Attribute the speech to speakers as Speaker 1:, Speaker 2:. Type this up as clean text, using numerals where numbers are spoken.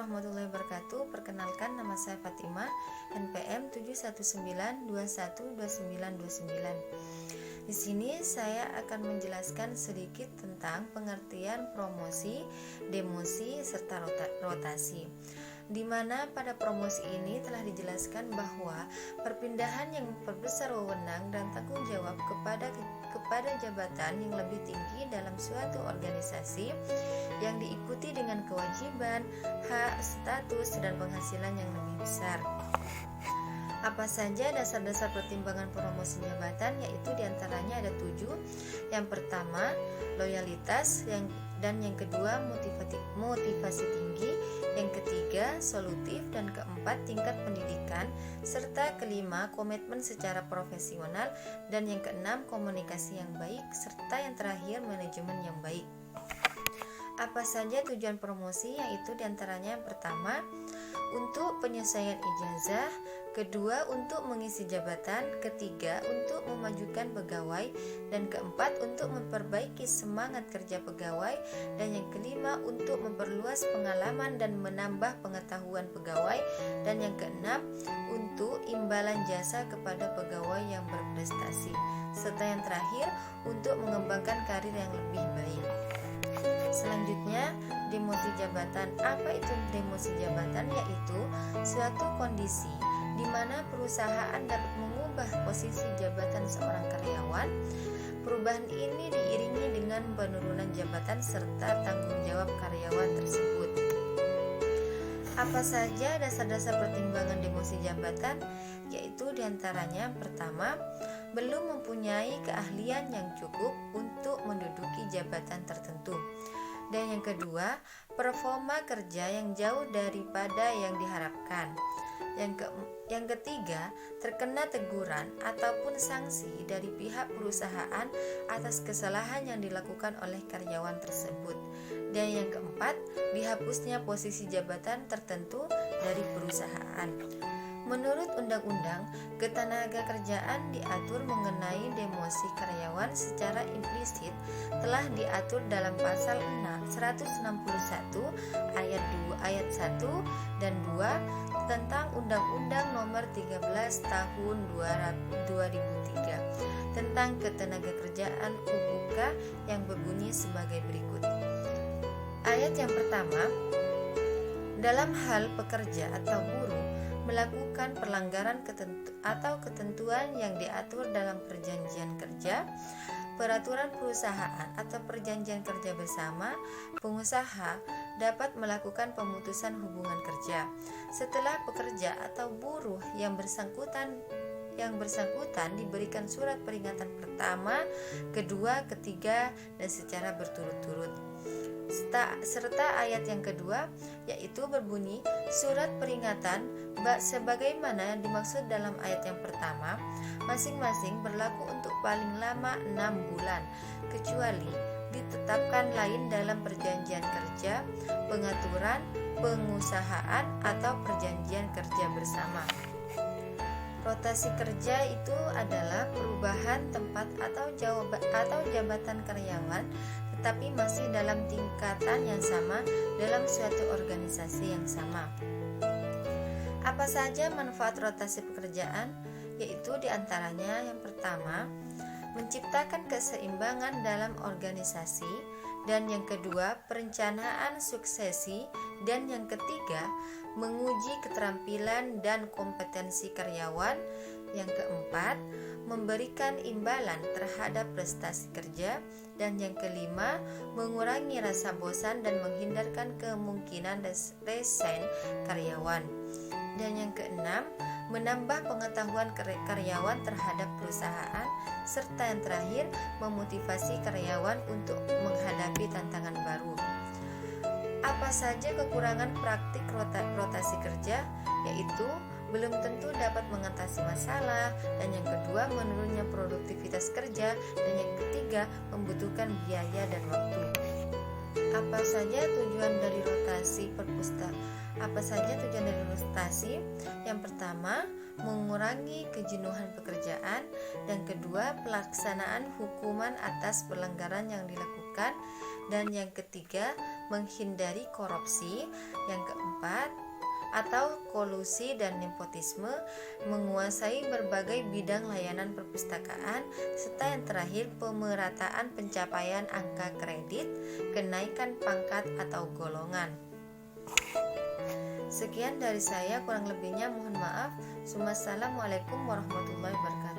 Speaker 1: warahmatullahi wabarakatuh. Perkenalkan, nama saya Fatima, NPM 719212929. Di sini saya akan menjelaskan sedikit tentang pengertian promosi, demosi, serta rotasi. Di mana pada promosi ini telah dijelaskan bahwa perpindahan yang memperbesar wewenang dan tanggung jawab kepada jabatan yang lebih tinggi dalam suatu organisasi yang diikuti dengan kewajiban, hak, status, dan penghasilan yang lebih besar. Apa saja dasar-dasar pertimbangan promosi jabatan? Yaitu diantaranya ada 7. Yang pertama, loyalitas, dan yang kedua, motivasi tinggi, yang ketiga, solutif, dan keempat, tingkat pendidikan, serta kelima, komitmen secara profesional, dan yang keenam, komunikasi yang baik, serta yang terakhir, manajemen yang baik. Apa saja tujuan promosi? Yaitu diantaranya yang pertama, untuk penyelesaian ijazah, kedua untuk mengisi jabatan, ketiga untuk memajukan pegawai, dan keempat untuk memperbaiki semangat kerja pegawai, dan yang kelima untuk memperluas pengalaman dan menambah pengetahuan pegawai, dan yang keenam untuk imbalan jasa kepada pegawai yang berprestasi, serta yang terakhir untuk mengembangkan karir yang lebih baik. Selanjutnya, demosi jabatan. Apa itu demosi jabatan? Yaitu suatu kondisi di mana perusahaan dapat mengubah posisi jabatan seorang karyawan. Perubahan ini diiringi dengan penurunan jabatan serta tanggung jawab karyawan tersebut. Apa saja dasar-dasar pertimbangan demosi jabatan? Yaitu diantaranya pertama, belum mempunyai keahlian yang cukup untuk menduduki jabatan tertentu. Dan yang kedua, performa kerja yang jauh daripada yang diharapkan. Yang ketiga, terkena teguran ataupun sanksi dari pihak perusahaan atas kesalahan yang dilakukan oleh karyawan tersebut. Dan yang keempat, dihapusnya posisi jabatan tertentu dari perusahaan. Menurut Undang-Undang Ketenagakerjaan diatur mengenai demosi karyawan secara implisit telah diatur dalam pasal 161 ayat 1 dan 2 tentang Undang-Undang Nomor 13 Tahun 2003 tentang Ketenagakerjaan UUK yang berbunyi sebagai berikut. Ayat yang pertama, dalam hal pekerja atau buruh melakukan pelanggaran ketentuan yang diatur dalam perjanjian kerja, peraturan perusahaan atau perjanjian kerja bersama, pengusaha dapat melakukan pemutusan hubungan kerja setelah pekerja atau buruh yang bersangkutan diberikan surat peringatan pertama, kedua, ketiga, dan secara berturut-turut. Serta ayat yang kedua, yaitu berbunyi surat peringatan sebagaimana dimaksud dalam ayat yang pertama, masing-masing berlaku untuk paling lama 6 bulan, kecuali ditetapkan lain dalam perjanjian kerja, pengaturan, pengusahaan, atau perjanjian kerja bersama. Rotasi kerja itu adalah perubahan tempat atau jabatan karyawan tetapi masih dalam tingkatan yang sama dalam suatu organisasi yang sama. Apa saja manfaat rotasi pekerjaan? Yaitu diantaranya yang pertama, menciptakan keseimbangan dalam organisasi, dan yang kedua, perencanaan suksesi, dan yang ketiga, menguji keterampilan dan kompetensi karyawan, yang keempat, memberikan imbalan terhadap prestasi kerja, dan yang kelima, mengurangi rasa bosan dan menghindarkan kemungkinan resign karyawan, dan yang keenam, menambah pengetahuan karyawan terhadap perusahaan, serta yang terakhir, memotivasi karyawan untuk menghadapi tantangan baru. Apa saja kekurangan praktik rotasi kerja? Yaitu belum tentu dapat mengatasi masalah, dan yang kedua, menurunnya produktivitas kerja, dan yang ketiga, membutuhkan biaya dan waktu. Apa saja tujuan dari rotasi Apa saja tujuan dari rotasi? Yang pertama, mengurangi kejenuhan pekerjaan, dan kedua, pelaksanaan hukuman atas pelanggaran yang dilakukan, dan yang ketiga, menghindari korupsi. Yang keempat, atau kolusi dan nepotisme, menguasai berbagai bidang layanan perpustakaan, serta yang terakhir, pemerataan pencapaian angka kredit, kenaikan pangkat atau golongan. Sekian dari saya, kurang lebihnya mohon maaf. Wassalamualaikum warahmatullahi wabarakatuh.